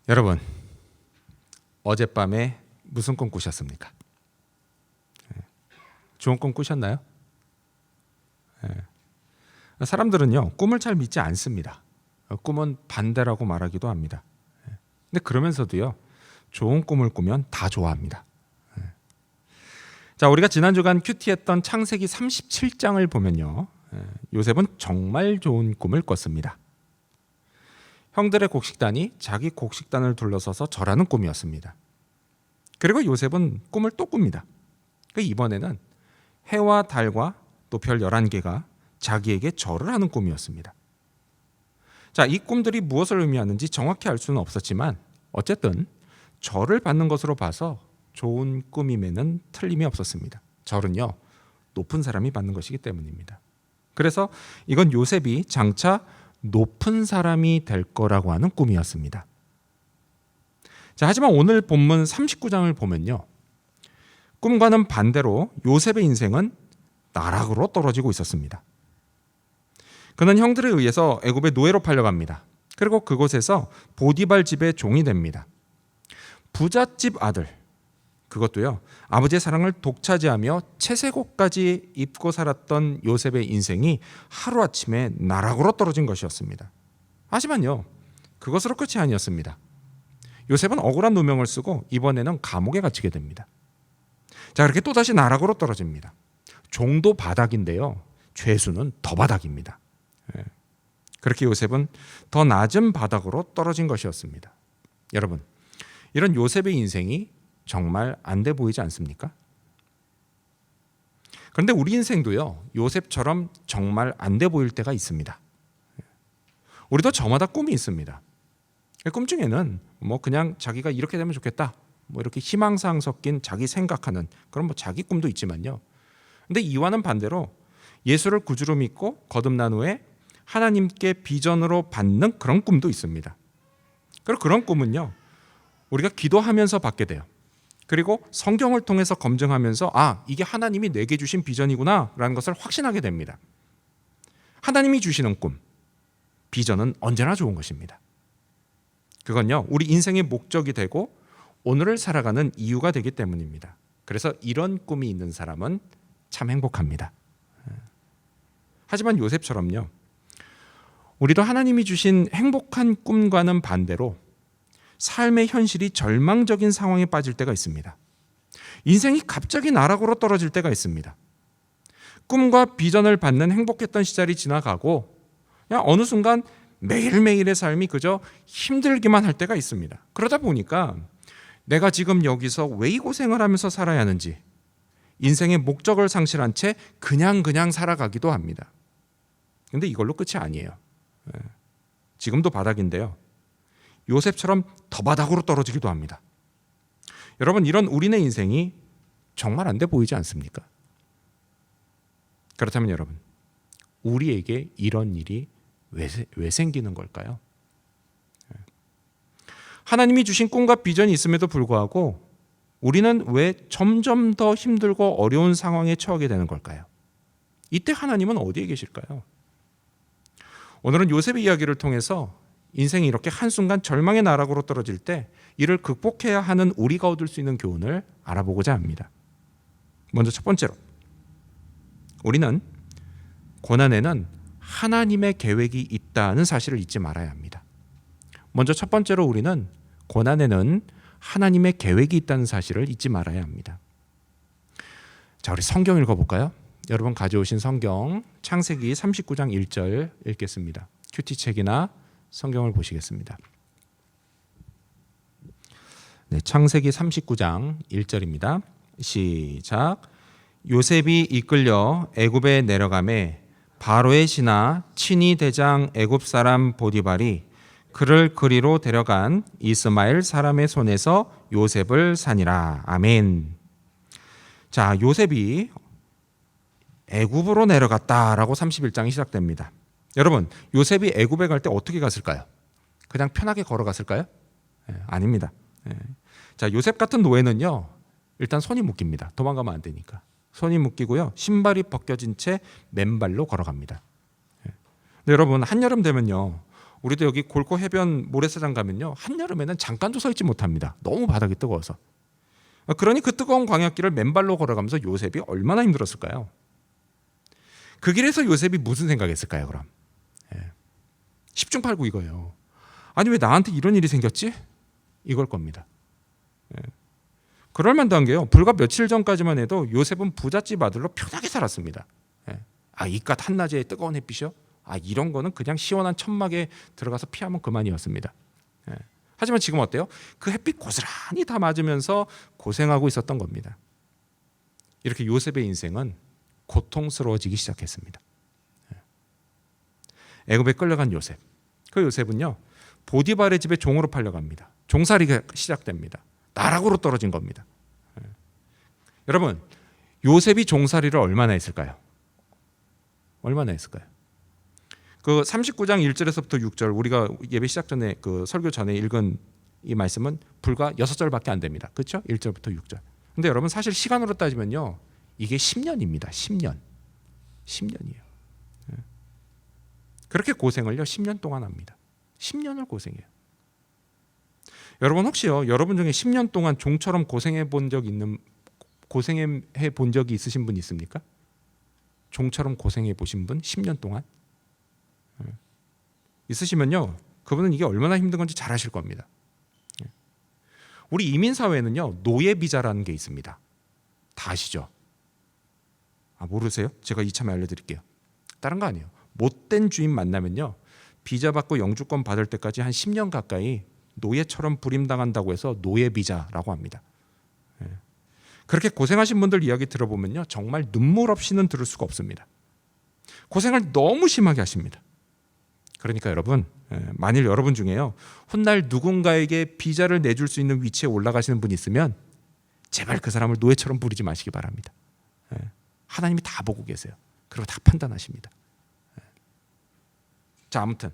여러분, 어젯밤에 무슨 꿈 꾸셨습니까? 좋은 꿈 꾸셨나요? 사람들은요, 꿈을 잘 믿지 않습니다. 꿈은 반대라고 말하기도 합니다. 근데 그러면서도요, 좋은 꿈을 꾸면 다 좋아합니다. 자, 우리가 지난 주간 큐티했던 창세기 37장을 보면요, 요셉은 정말 좋은 꿈을 꿨습니다. 형들의 곡식단이 자기 곡식단을 둘러서서 절하는 꿈이었습니다. 그리고 요셉은 꿈을 또 꿉니다. 이번에는 해와 달과 또 별 11개가 자기에게 절을 하는 꿈이었습니다. 자, 이 꿈들이 무엇을 의미하는지 정확히 알 수는 없었지만 어쨌든 절을 받는 것으로 봐서 좋은 꿈임에는 틀림이 없었습니다. 절은요, 높은 사람이 받는 것이기 때문입니다. 그래서 이건 요셉이 장차 높은 사람이 될 거라고 하는 꿈이었습니다. 자, 하지만 오늘 본문 39장을 보면요, 꿈과는 반대로 요셉의 인생은 나락으로 떨어지고 있었습니다. 그는 형들에 의해서 애굽의 노예로 팔려갑니다. 그리고 그곳에서 보디발 집의 종이 됩니다. 부잣집 아들, 그것도요, 아버지의 사랑을 독차지하며 채색옷까지 입고 살았던 요셉의 인생이 하루아침에 나락으로 떨어진 것이었습니다. 하지만요, 그것으로 끝이 아니었습니다. 요셉은 억울한 누명을 쓰고 이번에는 감옥에 갇히게 됩니다. 자, 그렇게 또다시 나락으로 떨어집니다. 종도 바닥인데요, 죄수는 더 바닥입니다. 그렇게 요셉은 더 낮은 바닥으로 떨어진 것이었습니다. 여러분, 이런 요셉의 인생이 정말 안 돼 보이지 않습니까? 그런데 우리 인생도요, 요셉처럼 정말 안 돼 보일 때가 있습니다. 우리도 저마다 꿈이 있습니다. 꿈 중에는 그냥 자기가 이렇게 되면 좋겠다, 이렇게 희망사항 섞인 자기 생각하는 그런 자기 꿈도 있지만요. 근데 이와는 반대로 예수를 구주로 믿고 거듭난 후에 하나님께 비전으로 받는 그런 꿈도 있습니다. 그리고 그런 꿈은요, 우리가 기도하면서 받게 돼요. 그리고 성경을 통해서 검증하면서 이게 하나님이 내게 주신 비전이구나 라는 것을 확신하게 됩니다. 하나님이 주시는 꿈, 비전은 언제나 좋은 것입니다. 그건요, 우리 인생의 목적이 되고 오늘을 살아가는 이유가 되기 때문입니다. 그래서 이런 꿈이 있는 사람은 참 행복합니다. 하지만 요셉처럼요, 우리도 하나님이 주신 행복한 꿈과는 반대로 삶의 현실이 절망적인 상황에 빠질 때가 있습니다. 인생이 갑자기 나락으로 떨어질 때가 있습니다. 꿈과 비전을 받는 행복했던 시절이 지나가고 그냥 어느 순간 매일매일의 삶이 그저 힘들기만 할 때가 있습니다. 그러다 보니까 내가 지금 여기서 왜 이 고생을 하면서 살아야 하는지, 인생의 목적을 상실한 채 그냥 살아가기도 합니다. 그런데 이걸로 끝이 아니에요. 지금도 바닥인데요, 요셉처럼 더 바닥으로 떨어지기도 합니다. 여러분, 이런 우리네 인생이 정말 안 돼 보이지 않습니까? 그렇다면 여러분, 우리에게 이런 일이 왜 생기는 걸까요? 하나님이 주신 꿈과 비전이 있음에도 불구하고 우리는 왜 점점 더 힘들고 어려운 상황에 처하게 되는 걸까요? 이때 하나님은 어디에 계실까요? 오늘은 요셉의 이야기를 통해서 인생이 이렇게 한순간 절망의 나락으로 떨어질 때 이를 극복해야 하는 우리가 얻을 수 있는 교훈을 알아보고자 합니다. 먼저 첫 번째로, 우리는 고난에는 하나님의 계획이 있다는 사실을 잊지 말아야 합니다. 먼저 첫 번째로 우리는 고난에는 하나님의 계획이 있다는 사실을 잊지 말아야 합니다. 자, 우리 성경 읽어볼까요? 여러분 가져오신 성경 창세기 39장 1절 읽겠습니다. 큐티책이나 성경을 보시겠습니다. 네, 창세기 39장 1절입니다. 시작. 요셉이 이끌려 애굽에 내려가매 바로의 신하 친위 대장 애굽 사람 보디발이 그를 그리로 데려간 이스마엘 사람의 손에서 요셉을 사니라. 아멘. 자, 요셉이 애굽으로 내려갔다라고 31장이 시작됩니다. 여러분, 요셉이 애굽에 갈 때 어떻게 갔을까요? 그냥 편하게 걸어갔을까요? 아닙니다. 자, 요셉 같은 노예는요, 일단 손이 묶입니다. 도망가면 안 되니까. 손이 묶이고요, 신발이 벗겨진 채 맨발로 걸어갑니다. 근데 여러분, 한여름 되면요, 우리도 여기 골코 해변 모래사장 가면요, 한여름에는 잠깐도 서 있지 못합니다. 너무 바닥이 뜨거워서. 그러니 그 뜨거운 광야길을 맨발로 걸어가면서 요셉이 얼마나 힘들었을까요? 그 길에서 요셉이 무슨 생각했을까요? 그럼 10중 8구 이거예요. 아니 왜 나한테 이런 일이 생겼지? 이걸 겁니다. 그럴만도 한 게요, 불과 며칠 전까지만 해도 요셉은 부잣집 아들로 편하게 살았습니다. 이깟 한낮에 뜨거운 햇빛이요? 이런 거는 그냥 시원한 천막에 들어가서 피하면 그만이었습니다. 하지만 지금 어때요? 그 햇빛 고스란히 다 맞으면서 고생하고 있었던 겁니다. 이렇게 요셉의 인생은 고통스러워지기 시작했습니다. 애굽에 끌려간 요셉. 그 요셉은요, 보디발의 집에 종으로 팔려갑니다. 종살이가 시작됩니다. 나락으로 떨어진 겁니다. 여러분, 요셉이 종살이를 얼마나 했을까요? 얼마나 했을까요? 그 39장 1절에서부터 6절, 우리가 예배 시작 전에 그 설교 전에 읽은 이 말씀은 불과 6절밖에 안 됩니다. 그렇죠? 1절부터 6절. 근데 여러분, 사실 시간으로 따지면요, 이게 10년입니다. 10년이에요. 그렇게 고생을요 10년 동안 합니다. 10년을 고생해요. 여러분, 혹시요, 여러분 중에 10년 동안 종처럼 고생해 본 적이 있으신 분 있습니까? 종처럼 고생해 보신 분 10년 동안 있으시면요, 그분은 이게 얼마나 힘든 건지 잘 아실 겁니다. 우리 이민 사회에는요, 노예 비자라는 게 있습니다. 다 아시죠? 모르세요? 제가 이참에 알려드릴게요. 다른 거 아니에요. 못된 주인 만나면요, 비자 받고 영주권 받을 때까지 한 10년 가까이 노예처럼 부림당한다고 해서 노예 비자라고 합니다. 그렇게 고생하신 분들 이야기 들어보면요, 정말 눈물 없이는 들을 수가 없습니다. 고생을 너무 심하게 하십니다. 그러니까 여러분, 만일 여러분 중에요, 훗날 누군가에게 비자를 내줄 수 있는 위치에 올라가시는 분이 있으면 제발 그 사람을 노예처럼 부리지 마시기 바랍니다. 하나님이 다 보고 계세요. 그리고 다 판단하십니다. 자, 아무튼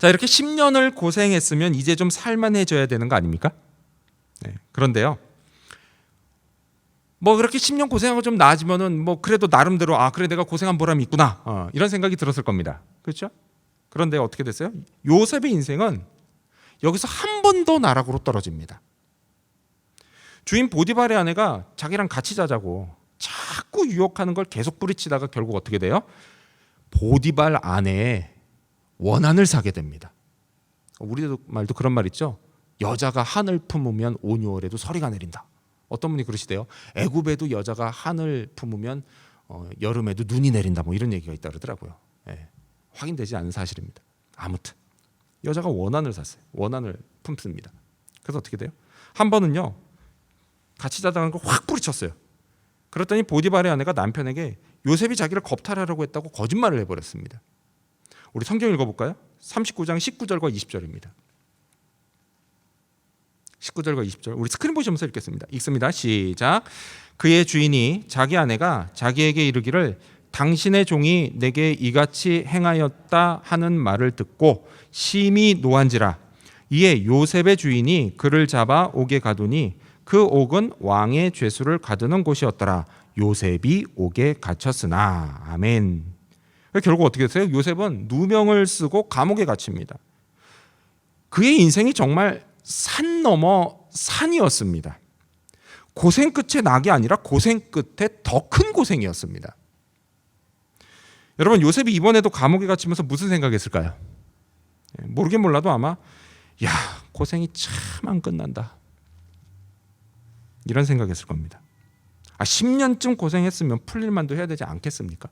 이렇게 10년을 고생했으면 이제 좀 살만해져야 되는 거 아닙니까? 그런데요, 뭐 그렇게 10년 고생하고 좀 나아지면은 뭐 그래도 나름대로 그래 내가 고생한 보람이 있구나, 이런 생각이 들었을 겁니다. 그렇죠? 그런데 어떻게 됐어요? 요셉의 인생은 여기서 한 번 더 나락으로 떨어집니다. 주인 보디발의 아내가 자기랑 같이 자자고 자꾸 유혹하는 걸 계속 뿌리치다가 결국 어떻게 돼요? 보디발 아내의 원한을 사게 됩니다. 우리 말도 그런 말 있죠? 여자가 한을 품으면 온 6월에도 서리가 내린다. 어떤 분이 그러시대요. 애굽에도 여자가 한을 품으면 여름에도 눈이 내린다, 뭐 이런 얘기가 있다 그러더라고요. 확인되지 않은 사실입니다. 아무튼 여자가 원한을 샀어요. 원한을 품습니다. 그래서 어떻게 돼요? 한 번은요, 같이 자다가 걸 확 뿌리쳤어요. 그랬더니 보디발의 아내가 남편에게 요셉이 자기를 겁탈하려고 했다고 거짓말을 해버렸습니다. 우리 성경 읽어볼까요? 39장 19절과 20절입니다. 19절과 20절, 우리 스크린 보시면서 읽겠습니다. 읽습니다. 시작. 그의 주인이 자기 아내가 자기에게 이르기를 당신의 종이 내게 이같이 행하였다 하는 말을 듣고 심히 노한지라. 이에 요셉의 주인이 그를 잡아 옥에 가두니 그 옥은 왕의 죄수를 가두는 곳이었더라. 요셉이 옥에 갇혔으나. 아멘. 결국 어떻게 됐어요? 요셉은 누명을 쓰고 감옥에 갇힙니다. 그의 인생이 정말 산 넘어 산이었습니다. 고생 끝에 낙이 아니라 고생 끝에 더 큰 고생이었습니다. 여러분, 요셉이 이번에도 감옥에 갇히면서 무슨 생각했을까요? 모르긴 몰라도 아마 고생이 참 안 끝난다, 이런 생각했을 겁니다. 10년쯤 고생했으면 풀릴 만도 해야 되지 않겠습니까?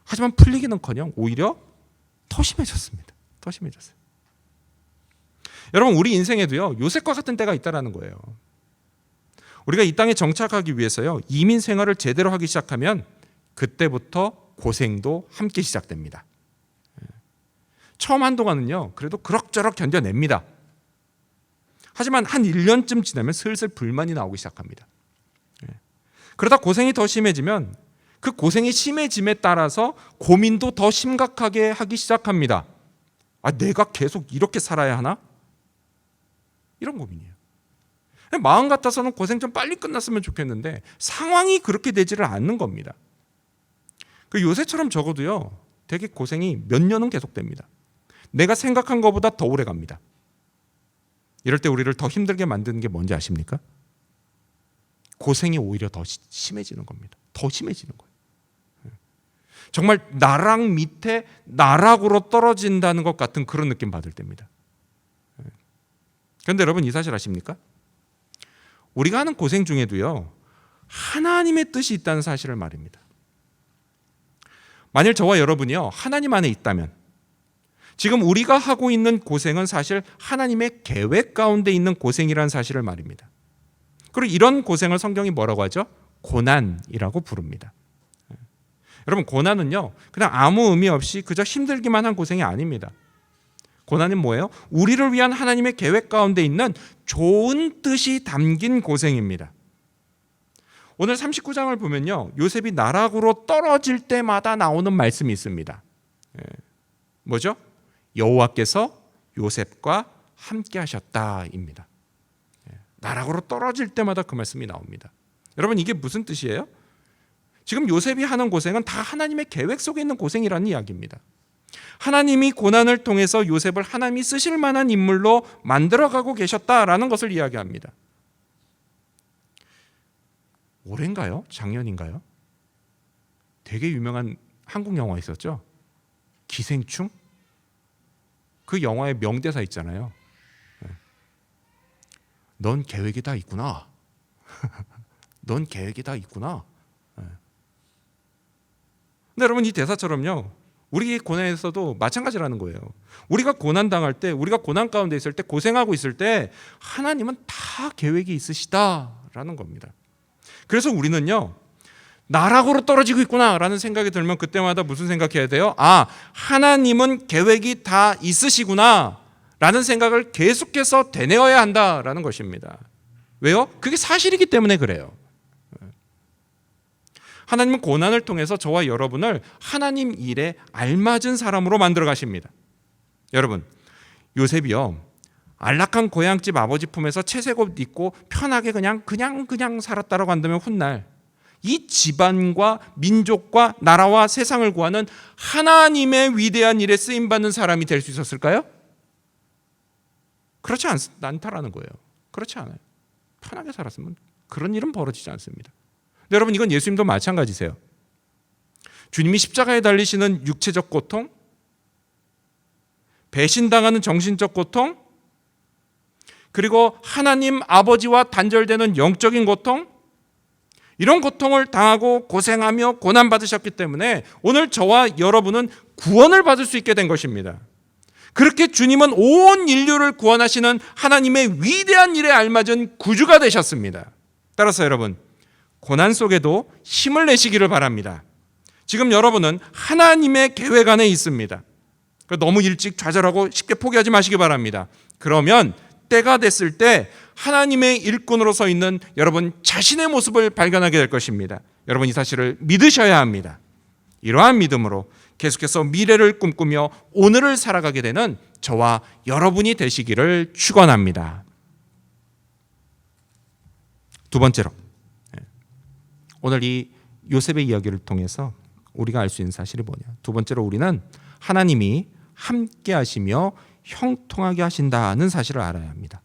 하지만 풀리기는커녕 오히려 더 심해졌습니다. 더 심해졌어요. 여러분, 우리 인생에도요, 요셉과 같은 때가 있다라는 거예요. 우리가 이 땅에 정착하기 위해서요, 이민 생활을 제대로 하기 시작하면 그때부터 고생도 함께 시작됩니다. 처음 한동안은요, 그래도 그럭저럭 견뎌냅니다. 하지만 한 1년쯤 지나면 슬슬 불만이 나오기 시작합니다. 그러다 고생이 더 심해지면 그 고생이 심해짐에 따라서 고민도 더 심각하게 하기 시작합니다. 내가 계속 이렇게 살아야 하나? 이런 고민이에요. 마음 같아서는 고생 좀 빨리 끝났으면 좋겠는데 상황이 그렇게 되지를 않는 겁니다. 그 요새처럼 적어도요, 되게 고생이 몇 년은 계속됩니다. 내가 생각한 것보다 더 오래 갑니다. 이럴 때 우리를 더 힘들게 만드는 게 뭔지 아십니까? 고생이 오히려 더 심해지는 겁니다. 더 심해지는 거예요. 정말 나락 밑에 나락으로 떨어진다는 것 같은 그런 느낌 받을 때입니다. 그런데 여러분 이 사실 아십니까? 우리가 하는 고생 중에도요, 하나님의 뜻이 있다는 사실을 말입니다. 만일 저와 여러분이요, 하나님 안에 있다면 지금 우리가 하고 있는 고생은 사실 하나님의 계획 가운데 있는 고생이라는 사실을 말입니다. 그리고 이런 고생을 성경이 뭐라고 하죠? 고난이라고 부릅니다. 여러분, 고난은요, 그냥 아무 의미 없이 그저 힘들기만 한 고생이 아닙니다. 고난은 뭐예요? 우리를 위한 하나님의 계획 가운데 있는 좋은 뜻이 담긴 고생입니다. 오늘 39장을 보면요, 요셉이 나락으로 떨어질 때마다 나오는 말씀이 있습니다. 뭐죠? 여호와께서 요셉과 함께 하셨다입니다. 나락으로 떨어질 때마다 그 말씀이 나옵니다. 여러분, 이게 무슨 뜻이에요? 지금 요셉이 하는 고생은 다 하나님의 계획 속에 있는 고생이라는 이야기입니다. 하나님이 고난을 통해서 요셉을 하나님이 쓰실 만한 인물로 만들어가고 계셨다라는 것을 이야기합니다. 올해인가요? 작년인가요? 되게 유명한 한국 영화 있었죠? 기생충? 그 영화의 명대사 있잖아요. 넌 계획이 다 있구나. 넌 계획이 다 있구나. 근데 여러분, 이 대사처럼요, 우리 고난에서도 마찬가지라는 거예요. 우리가 고난 당할 때, 우리가 고난 가운데 있을 때, 고생하고 있을 때 하나님은 다 계획이 있으시다라는 겁니다. 그래서 우리는요, 나락으로 떨어지고 있구나라는 생각이 들면 그때마다 무슨 생각해야 돼요? 아, 하나님은 계획이 다 있으시구나 라는 생각을 계속해서 되뇌어야 한다라는 것입니다. 왜요? 그게 사실이기 때문에 그래요. 하나님은 고난을 통해서 저와 여러분을 하나님 일에 알맞은 사람으로 만들어 가십니다. 여러분, 요셉이요, 안락한 고향집 아버지 품에서 채색 옷 입고 편하게 그냥 살았다라고 한다면 훗날 이 집안과 민족과 나라와 세상을 구하는 하나님의 위대한 일에 쓰임받는 사람이 될 수 있었을까요? 그렇지 않다라는 거예요. 그렇지 않아요. 편하게 살았으면 그런 일은 벌어지지 않습니다. 근데 여러분, 이건 예수님도 마찬가지세요. 주님이 십자가에 달리시는 육체적 고통, 배신당하는 정신적 고통, 그리고 하나님 아버지와 단절되는 영적인 고통, 이런 고통을 당하고 고생하며 고난받으셨기 때문에 오늘 저와 여러분은 구원을 받을 수 있게 된 것입니다. 그렇게 주님은 온 인류를 구원하시는 하나님의 위대한 일에 알맞은 구주가 되셨습니다. 따라서 여러분, 고난 속에도 힘을 내시기를 바랍니다. 지금 여러분은 하나님의 계획 안에 있습니다. 너무 일찍 좌절하고 쉽게 포기하지 마시기 바랍니다. 그러면 때가 됐을 때 하나님의 일꾼으로 서 있는 여러분 자신의 모습을 발견하게 될 것입니다. 여러분, 이 사실을 믿으셔야 합니다. 이러한 믿음으로 계속해서 미래를 꿈꾸며 오늘을 살아가게 되는 저와 여러분이 되시기를 축원합니다. 두 번째로, 오늘 이 요셉의 이야기를 통해서 우리가 알 수 있는 사실이 뭐냐? 두 번째로, 우리는 하나님이 함께 하시며 형통하게 하신다는 사실을 알아야 합니다.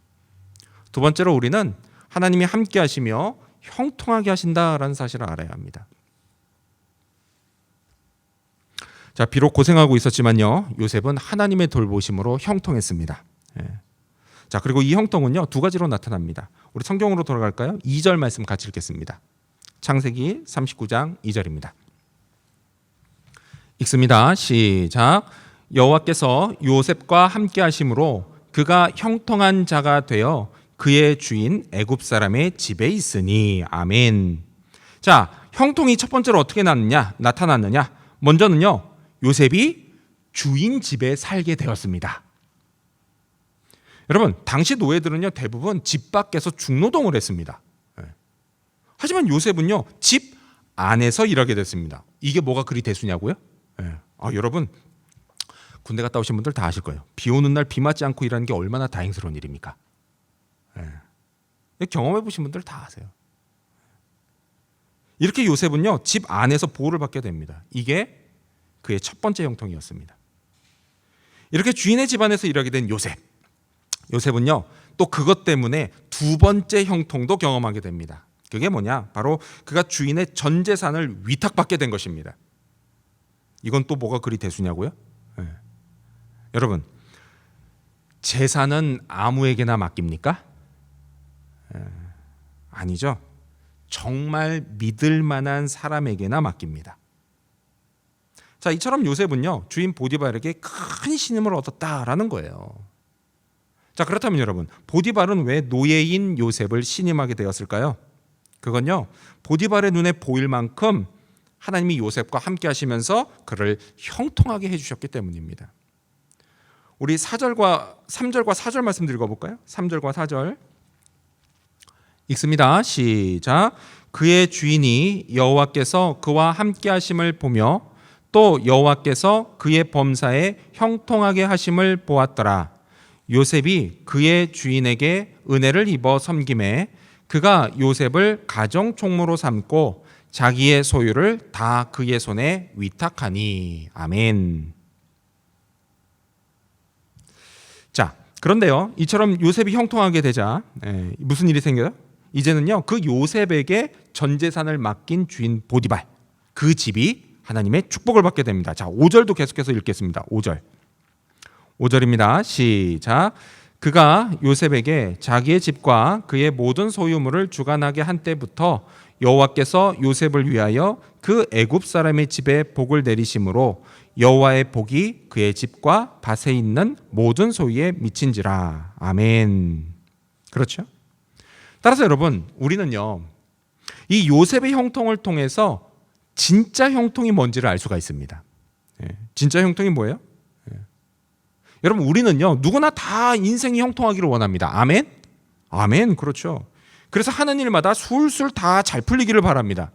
두 번째로, 우리는 하나님이 함께 하시며 형통하게 하신다라는 사실을 알아야 합니다. 자, 비록 고생하고 있었지만요, 요셉은 하나님의 돌보심으로 형통했습니다. 자, 그리고 이 형통은요, 두 가지로 나타납니다. 우리 성경으로 돌아갈까요? 2절 말씀 같이 읽겠습니다. 창세기 39장 2절입니다. 읽습니다. 시작. 여호와께서 요셉과 함께 하심으로 그가 형통한 자가 되어 그의 주인 애굽 사람의 집에 있으니. 아멘. 자, 형통이 첫 번째로 어떻게 나타났느냐? 먼저는요, 요셉이 주인 집에 살게 되었습니다. 여러분, 당시 노예들은요, 대부분 집 밖에서 중노동을 했습니다. 하지만 요셉은요, 집 안에서 일하게 됐습니다. 이게 뭐가 그리 대수냐고요? 여러분, 군대 갔다 오신 분들 다 아실 거예요. 비 오는 날 비 맞지 않고 일하는 게 얼마나 다행스러운 일입니까? 경험해 보신 분들 다 아세요. 이렇게 요셉은요, 집 안에서 보호를 받게 됩니다. 이게 그의 첫 번째 형통이었습니다. 이렇게 주인의 집안에서 일하게 된 요셉. 요셉은요, 또 그것 때문에 두 번째 형통도 경험하게 됩니다. 그게 뭐냐? 바로 그가 주인의 전 재산을 위탁받게 된 것입니다. 이건 또 뭐가 그리 대수냐고요? 네. 여러분, 재산은 아무에게나 맡깁니까? 아니죠. 정말 믿을 만한 사람에게나 맡깁니다. 자, 이처럼 요셉은요, 주인 보디발에게 큰 신임을 얻었다라는 거예요. 자, 그렇다면 여러분, 보디발은 왜 노예인 요셉을 신임하게 되었을까요? 그건요, 보디발의 눈에 보일 만큼 하나님이 요셉과 함께 하시면서 그를 형통하게 해주셨기 때문입니다. 우리 3절과 4절 말씀 읽어볼까요? 3절과 4절 읽습니다. 시작. 그의 주인이 여호와께서 그와 함께 하심을 보며 또 여호와께서 그의 범사에 형통하게 하심을 보았더라. 요셉이 그의 주인에게 은혜를 입어 섬김에 그가 요셉을 가정 총무로 삼고 자기의 소유를 다 그의 손에 위탁하니. 아멘. 자, 그런데요, 이처럼 요셉이 형통하게 되자 무슨 일이 생겨요? 이제는요, 그 요셉에게 전 재산을 맡긴 주인 보디발, 그 집이 하나님의 축복을 받게 됩니다. 자, 5절도 계속해서 읽겠습니다. 5절입니다. 시작. 그가 요셉에게 자기의 집과 그의 모든 소유물을 주관하게 한 때부터 여호와께서 요셉을 위하여 그 애굽 사람의 집에 복을 내리심으로 여호와의 복이 그의 집과 밭에 있는 모든 소유에 미친지라. 아멘. 그렇죠? 따라서 여러분, 우리는요, 이 요셉의 형통을 통해서 진짜 형통이 뭔지를 알 수가 있습니다. 진짜 형통이 뭐예요? 여러분, 우리는요, 누구나 다 인생이 형통하기를 원합니다. 아멘? 아멘. 그렇죠. 그래서 하는 일마다 술술 다 잘 풀리기를 바랍니다.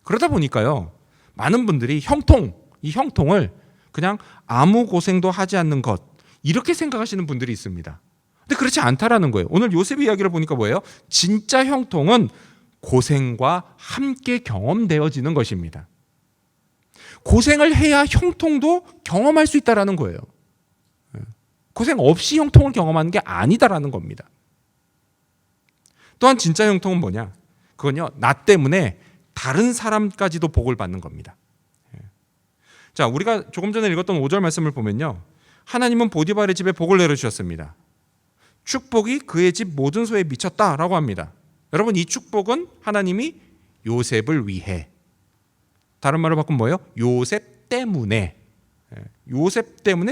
그러다 보니까요, 많은 분들이 이 형통을 그냥 아무 고생도 하지 않는 것, 이렇게 생각하시는 분들이 있습니다. 근데 그렇지 않다라는 거예요. 오늘 요셉의 이야기를 보니까 뭐예요? 진짜 형통은 고생과 함께 경험되어지는 것입니다. 고생을 해야 형통도 경험할 수 있다라는 거예요. 고생 없이 형통을 경험하는 게 아니다라는 겁니다. 또한 진짜 형통은 뭐냐? 그건요, 나 때문에 다른 사람까지도 복을 받는 겁니다. 자, 우리가 조금 전에 읽었던 5절 말씀을 보면요, 하나님은 보디발의 집에 복을 내려주셨습니다. 축복이 그의 집 모든 소에 미쳤다라고 합니다. 여러분, 이 축복은 하나님이 요셉을 위해, 다른 말로 바꾸면 뭐예요? 요셉 때문에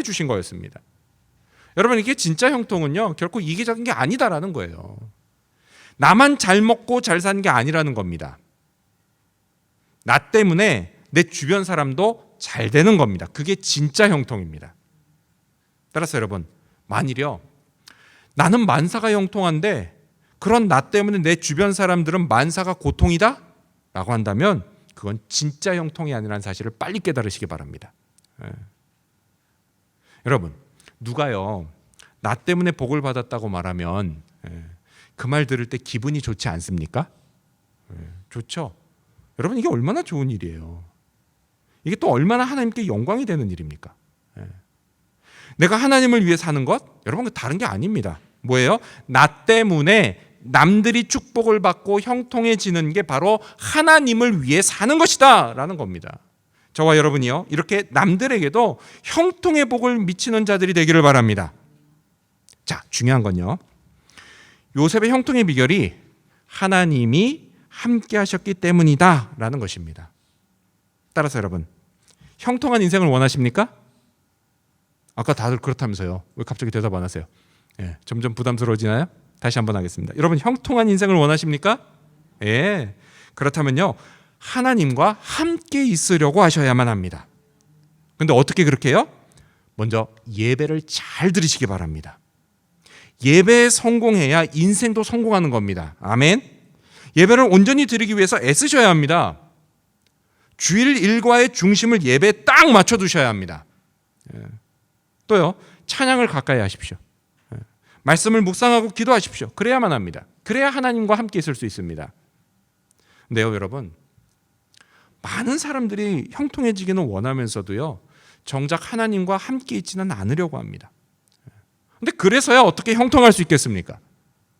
주신 거였습니다. 여러분, 이게 진짜 형통은요, 결코 이기적인 게 아니다라는 거예요. 나만 잘 먹고 잘 사는 게 아니라는 겁니다. 나 때문에 내 주변 사람도 잘 되는 겁니다. 그게 진짜 형통입니다. 따라서 여러분, 만일요, 나는 만사가 형통한데 그런 나 때문에 내 주변 사람들은 만사가 고통이다? 라고 한다면 그건 진짜 형통이 아니라는 사실을 빨리 깨달으시기 바랍니다. 여러분, 누가요, 나 때문에 복을 받았다고 말하면 그 말 들을 때 기분이 좋지 않습니까? 좋죠. 여러분, 이게 얼마나 좋은 일이에요. 이게 또 얼마나 하나님께 영광이 되는 일입니까? 내가 하나님을 위해 사는 것, 여러분, 그 다른 게 아닙니다. 뭐예요? 나 때문에 남들이 축복을 받고 형통해지는 게 바로 하나님을 위해 사는 것이다 라는 겁니다. 저와 여러분이요, 이렇게 남들에게도 형통의 복을 미치는 자들이 되기를 바랍니다. 자, 중요한 건요, 요셉의 형통의 비결이 하나님이 함께 하셨기 때문이다 라는 것입니다. 따라서 여러분, 형통한 인생을 원하십니까? 아까 다들 그렇다면서요. 왜 갑자기 대답 안 하세요? 점점 부담스러워지나요? 다시 한번 하겠습니다. 여러분, 형통한 인생을 원하십니까? 예. 그렇다면요, 하나님과 함께 있으려고 하셔야만 합니다. 그런데 어떻게 그렇게 해요? 먼저 예배를 잘 들으시기 바랍니다. 예배에 성공해야 인생도 성공하는 겁니다. 아멘. 예배를 온전히 드리기 위해서 애쓰셔야 합니다. 주일 일과의 중심을 예배에 딱 맞춰두셔야 합니다. 또요, 찬양을 가까이 하십시오. 말씀을 묵상하고 기도하십시오. 그래야만 합니다. 그래야 하나님과 함께 있을 수 있습니다. 근데요, 여러분, 많은 사람들이 형통해지기는 원하면서도요, 정작 하나님과 함께 있지는 않으려고 합니다. 근데 그래서야 어떻게 형통할 수 있겠습니까?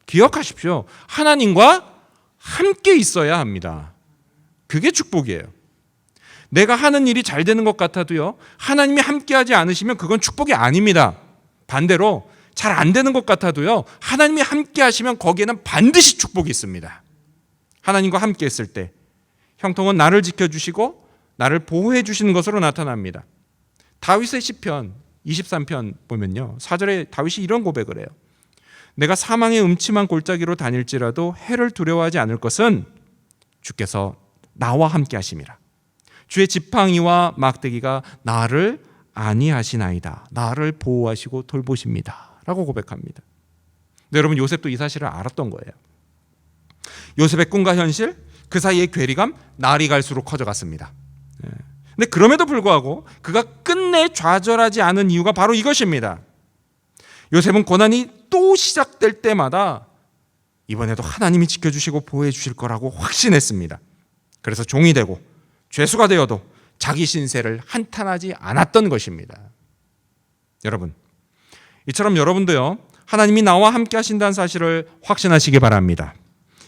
기억하십시오. 하나님과 함께 있어야 합니다. 그게 축복이에요. 내가 하는 일이 잘 되는 것 같아도요, 하나님이 함께하지 않으시면 그건 축복이 아닙니다. 반대로 잘 안 되는 것 같아도요, 하나님이 함께하시면 거기에는 반드시 축복이 있습니다. 하나님과 함께 있을 때 형통은 나를 지켜주시고 나를 보호해 주시는 것으로 나타납니다. 다윗의 시편 23편 보면요, 4절에 다윗이 이런 고백을 해요. 내가 사망의 음침한 골짜기로 다닐지라도 해를 두려워하지 않을 것은 주께서 나와 함께 하심이라. 주의 지팡이와 막대기가 나를 안위하시나이다. 나를 보호하시고 돌보십니다. 라고 고백합니다. 네, 여러분, 요셉도 이 사실을 알았던 거예요. 요셉의 꿈과 현실, 그 사이의 괴리감, 날이 갈수록 커져갔습니다. 근데 그럼에도 불구하고 그가 끝내 좌절하지 않은 이유가 바로 이것입니다. 요셉은 고난이 또 시작될 때마다 이번에도 하나님이 지켜주시고 보호해 주실 거라고 확신했습니다. 그래서 종이 되고 죄수가 되어도 자기 신세를 한탄하지 않았던 것입니다. 여러분, 이처럼 여러분도요, 하나님이 나와 함께 하신다는 사실을 확신하시기 바랍니다.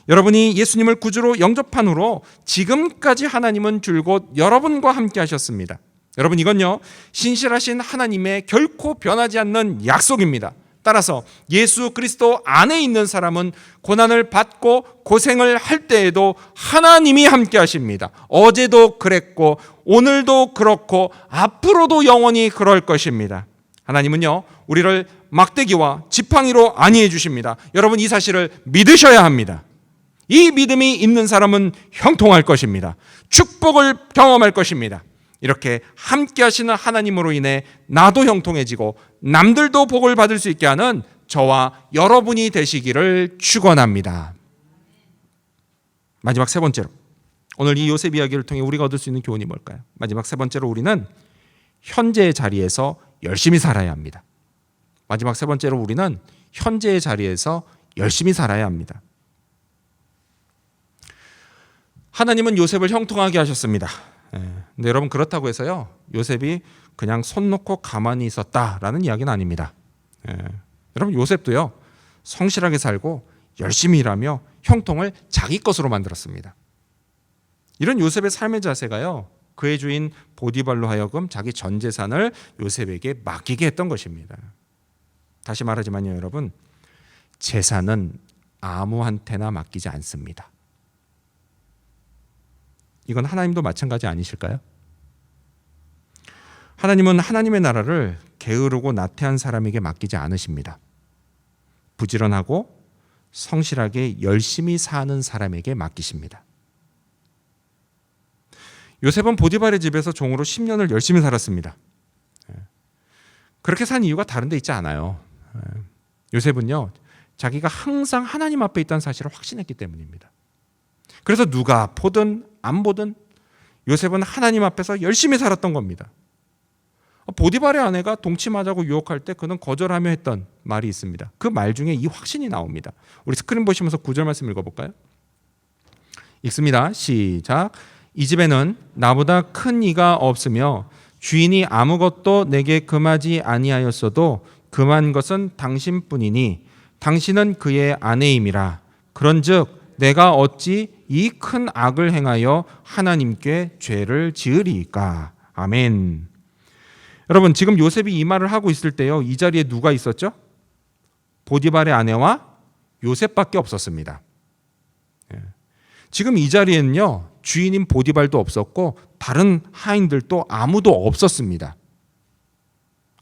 여러분이 예수님을 구주로 영접한 후로 지금까지 하나님은 줄곧 여러분과 함께 하셨습니다. 여러분, 이건요, 신실하신 하나님의 결코 변하지 않는 약속입니다. 따라서 예수 그리스도 안에 있는 사람은 고난을 받고 고생을 할 때에도 하나님이 함께 하십니다. 어제도 그랬고 오늘도 그렇고 앞으로도 영원히 그럴 것입니다. 하나님은요, 우리를 막대기와 지팡이로 안위해 주십니다. 여러분, 이 사실을 믿으셔야 합니다. 이 믿음이 있는 사람은 형통할 것입니다. 축복을 경험할 것입니다. 이렇게 함께 하시는 하나님으로 인해 나도 형통해지고 남들도 복을 받을 수 있게 하는 저와 여러분이 되시기를 축원합니다. 마지막 세 번째로, 오늘 이 요셉 이야기를 통해 우리가 얻을 수 있는 교훈이 뭘까요? 마지막 세 번째로, 우리는 현재의 자리에서 열심히 살아야 합니다. 마지막 세 번째로, 우리는 현재의 자리에서 열심히 살아야 합니다. 하나님은 요셉을 형통하게 하셨습니다. 근데 여러분, 그렇다고 해서요, 요셉이 그냥 손 놓고 가만히 있었다라는 이야기는 아닙니다. 여러분, 요셉도요, 성실하게 살고 열심히 일하며 형통을 자기 것으로 만들었습니다. 이런 요셉의 삶의 자세가요, 그의 주인 보디발로 하여금 자기 전 재산을 요셉에게 맡기게 했던 것입니다. 다시 말하지만요, 여러분, 재산은 아무한테나 맡기지 않습니다. 이건 하나님도 마찬가지 아니실까요? 하나님은 하나님의 나라를 게으르고 나태한 사람에게 맡기지 않으십니다. 부지런하고 성실하게 열심히 사는 사람에게 맡기십니다. 요셉은 보디발의 집에서 종으로 10년을 열심히 살았습니다. 그렇게 산 이유가 다른 데 있지 않아요. 요셉은요, 자기가 항상 하나님 앞에 있다는 사실을 확신했기 때문입니다. 그래서 누가 보든 안 보든 요셉은 하나님 앞에서 열심히 살았던 겁니다. 보디발의 아내가 동침하자고 유혹할 때 그는 거절하며 했던 말이 있습니다. 그 말 중에 이 확신이 나옵니다. 우리 스크린 보시면서 9절 말씀 읽어볼까요? 읽습니다. 시작. 이 집에는 나보다 큰 이가 없으며 주인이 아무것도 내게 금하지 아니하였어도 금한 것은 당신뿐이니 당신은 그의 아내임이라. 그런즉 내가 어찌 이 큰 악을 행하여 하나님께 죄를 지으리까. 아멘. 여러분, 지금 요셉이 이 말을 하고 있을 때요, 이 자리에 누가 있었죠? 보디발의 아내와 요셉밖에 없었습니다. 지금 이 자리에는요, 주인인 보디발도 없었고 다른 하인들도 아무도 없었습니다.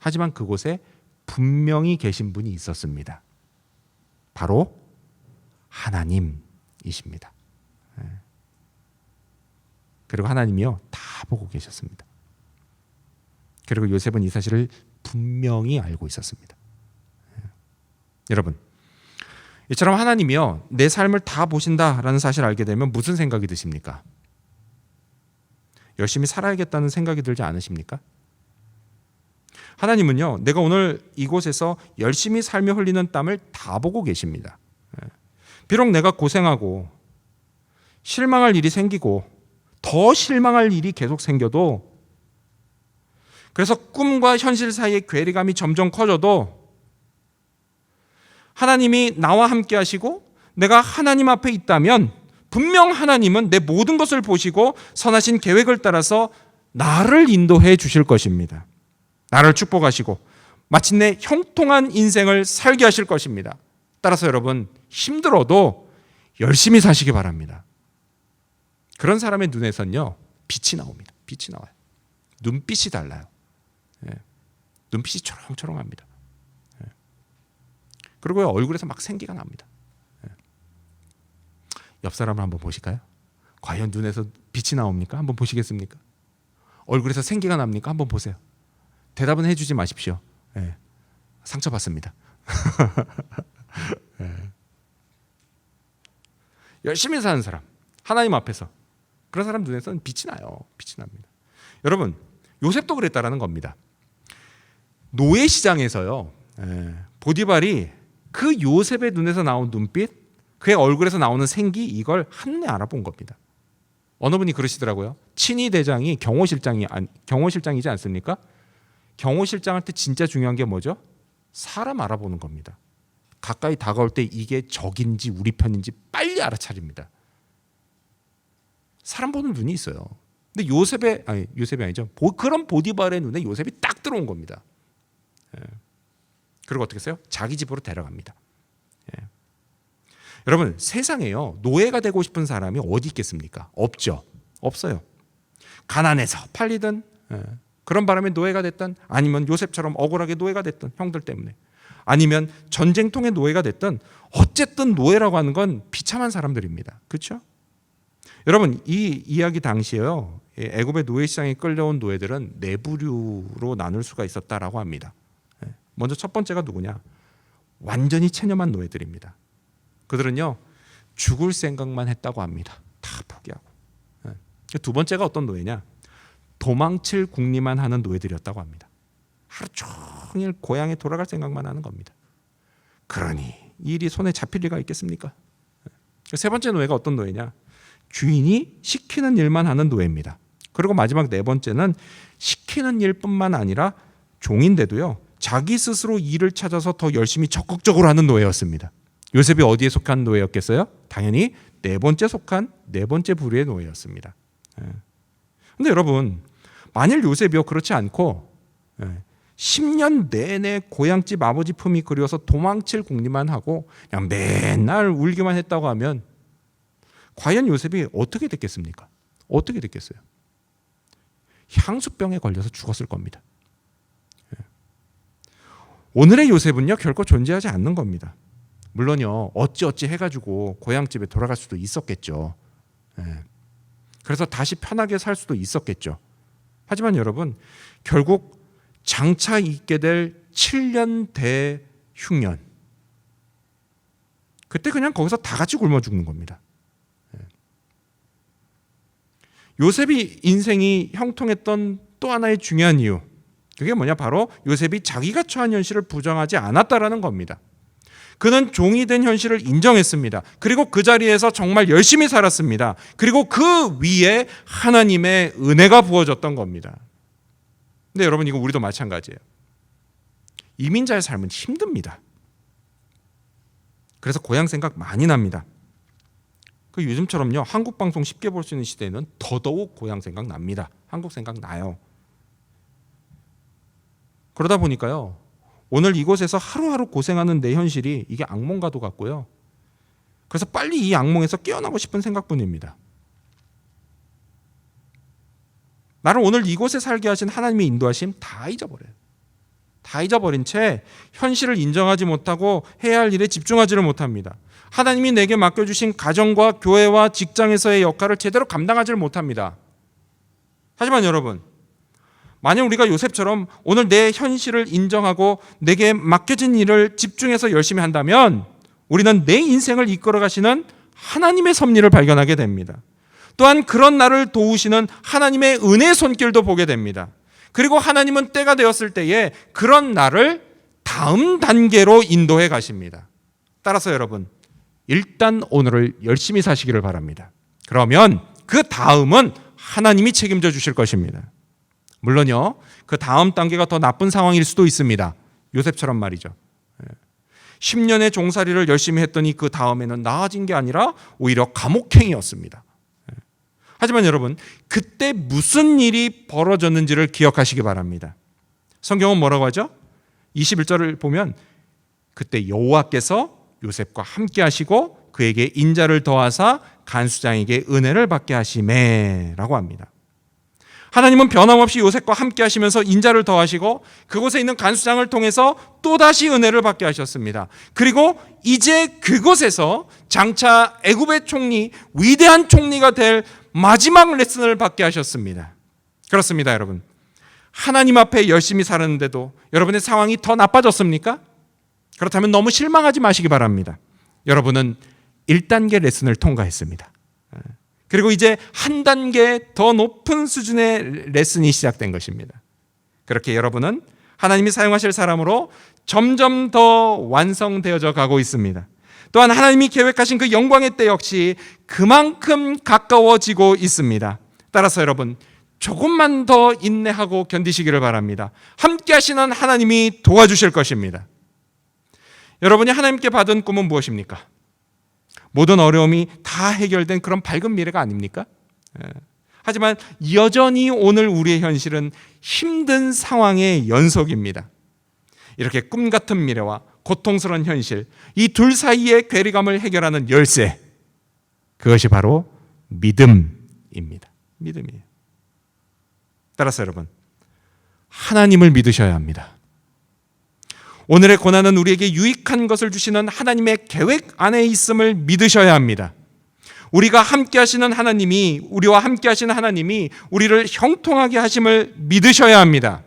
하지만 그곳에 분명히 계신 분이 있었습니다. 바로 하나님이십니다. 그리고 하나님이요, 다 보고 계셨습니다. 그리고 요셉은 이 사실을 분명히 알고 있었습니다. 여러분, 이처럼 하나님이요, 내 삶을 다 보신다라는 사실을 알게 되면 무슨 생각이 드십니까? 열심히 살아야겠다는 생각이 들지 않으십니까? 하나님은요, 내가 오늘 이곳에서 열심히 살며 흘리는 땀을 다 보고 계십니다. 비록 내가 고생하고 실망할 일이 생기고 더 실망할 일이 계속 생겨도 그래서 꿈과 현실 사이의 괴리감이 점점 커져도 하나님이 나와 함께 하시고 내가 하나님 앞에 있다면 분명 하나님은 내 모든 것을 보시고 선하신 계획을 따라서 나를 인도해 주실 것입니다. 나를 축복하시고 마침내 형통한 인생을 살게 하실 것입니다. 따라서 여러분, 힘들어도 열심히 사시기 바랍니다. 그런 사람의 눈에선요, 빛이 나옵니다. 빛이 나와요. 눈빛이 달라요. 눈빛이 초롱초롱합니다. 그리고 얼굴에서 막 생기가 납니다. 옆 사람을 한번 보실까요? 과연 눈에서 빛이 나옵니까? 한번 보시겠습니까? 얼굴에서 생기가 납니까? 한번 보세요. 대답은 해주지 마십시오. 상처받습니다. 열심히 사는 사람, 하나님 앞에서 그런 사람 눈에서는 빛이 나요. 빛이 납니다. 여러분, 요셉도 그랬다라는 겁니다. 노예 시장에서요, 보디발이 그 요셉의 눈에서 나온 눈빛, 그의 얼굴에서 나오는 생기, 이걸 한눈에 알아본 겁니다. 어느 분이 그러시더라고요. 친위 대장이 경호실장이지 않습니까? 경호실장한테 진짜 중요한 게 뭐죠? 사람 알아보는 겁니다. 가까이 다가올 때 이게 적인지 우리 편인지 빨리 알아차립니다. 사람 보는 눈이 있어요. 근데 요셉이 아니죠. 그런 보디발의 눈에 요셉이 딱 들어온 겁니다. 그리고 어떻게 했어요? 자기 집으로 데려갑니다. 여러분, 세상에요, 노예가 되고 싶은 사람이 어디 있겠습니까? 없죠. 없어요. 가난해서 팔리든, 그런 바람에 노예가 됐든, 아니면 요셉처럼 억울하게 노예가 됐든, 형들 때문에, 아니면 전쟁통의 노예가 됐든, 어쨌든 노예라고 하는 건 비참한 사람들입니다. 그렇죠? 여러분, 이 이야기 당시에요, 애굽의 노예 시장에 끌려온 노예들은 네 부류로 나눌 수가 있었다라고 합니다. 먼저 첫 번째가 누구냐? 완전히 체념한 노예들입니다. 그들은요, 죽을 생각만 했다고 합니다. 다 포기하고. 두 번째가 어떤 노예냐? 도망칠 궁리만 하는 노예들이었다고 합니다. 하루 종일 고향에 돌아갈 생각만 하는 겁니다. 그러니 일이 손에 잡힐 리가 있겠습니까? 세 번째 노예가 어떤 노예냐? 주인이 시키는 일만 하는 노예입니다. 그리고 마지막 네 번째는 시키는 일뿐만 아니라 종인데도요, 자기 스스로 일을 찾아서 더 열심히 적극적으로 하는 노예였습니다. 요셉이 어디에 속한 노예였겠어요? 당연히 네 번째 부류의 노예였습니다. 근데 여러분, 만일 요셉이요, 그렇지 않고 10년 내내 고향집 아버지 품이 그리워서 도망칠 궁리만 하고 그냥 맨날 울기만 했다고 하면 과연 요셉이 어떻게 됐겠습니까? 어떻게 됐겠어요? 향수병에 걸려서 죽었을 겁니다. 오늘의 요셉은요, 결코 존재하지 않는 겁니다. 물론요, 어찌어찌 해가지고 고향집에 돌아갈 수도 있었겠죠. 그래서 다시 편하게 살 수도 있었겠죠. 하지만 여러분, 결국 장차 있게 될 7년 대흉년, 그때 그냥 거기서 다 같이 굶어 죽는 겁니다. 요셉이 인생이 형통했던 또 하나의 중요한 이유, 그게 뭐냐? 바로 요셉이 자기가 처한 현실을 부정하지 않았다라는 겁니다. 그는 종이 된 현실을 인정했습니다. 그리고 그 자리에서 정말 열심히 살았습니다. 그리고 그 위에 하나님의 은혜가 부어졌던 겁니다. 근데 여러분, 이거 우리도 마찬가지예요. 이민자의 삶은 힘듭니다. 그래서 고향 생각 많이 납니다. 그 요즘처럼요, 한국 방송 쉽게 볼 수 있는 시대에는 더더욱 고향 생각 납니다. 한국 생각 나요. 그러다 보니까요, 오늘 이곳에서 하루하루 고생하는 내 현실이 이게 악몽과도 같고요. 그래서 빨리 이 악몽에서 깨어나고 싶은 생각뿐입니다. 나를 오늘 이곳에 살게 하신 하나님의 인도하심 다 잊어버려요. 다 잊어버린 채 현실을 인정하지 못하고 해야 할 일에 집중하지를 못합니다. 하나님이 내게 맡겨주신 가정과 교회와 직장에서의 역할을 제대로 감당하지를 못합니다. 하지만 여러분, 만약 우리가 요셉처럼 오늘 내 현실을 인정하고 내게 맡겨진 일을 집중해서 열심히 한다면 우리는 내 인생을 이끌어 가시는 하나님의 섭리를 발견하게 됩니다. 또한 그런 나를 도우시는 하나님의 은혜의 손길도 보게 됩니다. 그리고 하나님은 때가 되었을 때에 그런 나를 다음 단계로 인도해 가십니다. 따라서 여러분, 일단 오늘을 열심히 사시기를 바랍니다. 그러면 그 다음은 하나님이 책임져 주실 것입니다. 물론요, 그 다음 단계가 더 나쁜 상황일 수도 있습니다. 요셉처럼 말이죠. 10년의 종살이를 열심히 했더니 그 다음에는 나아진 게 아니라 오히려 감옥행이었습니다. 하지만 여러분, 그때 무슨 일이 벌어졌는지를 기억하시기 바랍니다. 성경은 뭐라고 하죠? 21절을 보면 그때 여호와께서 요셉과 함께 하시고 그에게 인자를 더하사 간수장에게 은혜를 받게 하시매라고 합니다. 하나님은 변함없이 요셉과 함께 하시면서 인자를 더하시고 그곳에 있는 간수장을 통해서 또다시 은혜를 받게 하셨습니다. 그리고 이제 그곳에서 장차 애굽의 총리, 위대한 총리가 될 마지막 레슨을 받게 하셨습니다. 그렇습니다, 여러분. 하나님 앞에 열심히 사는데도 여러분의 상황이 더 나빠졌습니까? 그렇다면 너무 실망하지 마시기 바랍니다. 여러분은 1단계 레슨을 통과했습니다. 그리고 이제 한 단계 더 높은 수준의 레슨이 시작된 것입니다. 그렇게 여러분은 하나님이 사용하실 사람으로 점점 더 완성되어져 가고 있습니다. 또한 하나님이 계획하신 그 영광의 때 역시 그만큼 가까워지고 있습니다. 따라서 여러분, 조금만 더 인내하고 견디시기를 바랍니다. 함께 하시는 하나님이 도와주실 것입니다. 여러분이 하나님께 받은 꿈은 무엇입니까? 모든 어려움이 다 해결된 그런 밝은 미래가 아닙니까? 하지만 여전히 오늘 우리의 현실은 힘든 상황의 연속입니다. 이렇게 꿈 같은 미래와 고통스러운 현실, 이 둘 사이의 괴리감을 해결하는 열쇠, 그것이 바로 믿음입니다. 믿음이에요. 따라서 여러분, 하나님을 믿으셔야 합니다. 오늘의 고난은 우리에게 유익한 것을 주시는 하나님의 계획 안에 있음을 믿으셔야 합니다. 우리가 함께 하시는 하나님이, 우리와 함께 하시는 하나님이 우리를 형통하게 하심을 믿으셔야 합니다.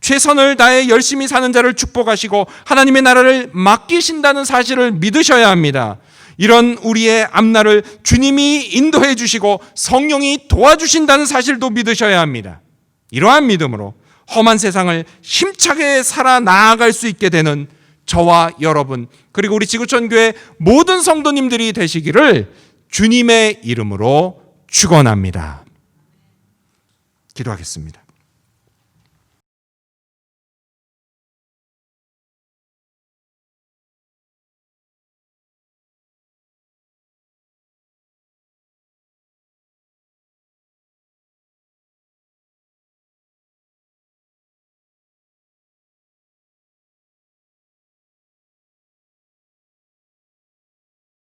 최선을 다해 열심히 사는 자를 축복하시고 하나님의 나라를 맡기신다는 사실을 믿으셔야 합니다. 이런 우리의 앞날을 주님이 인도해 주시고 성령이 도와주신다는 사실도 믿으셔야 합니다. 이러한 믿음으로 험한 세상을 힘차게 살아나아갈 수 있게 되는 저와 여러분, 그리고 우리 지구촌교회 모든 성도님들이 되시기를 주님의 이름으로 축원합니다. 기도하겠습니다.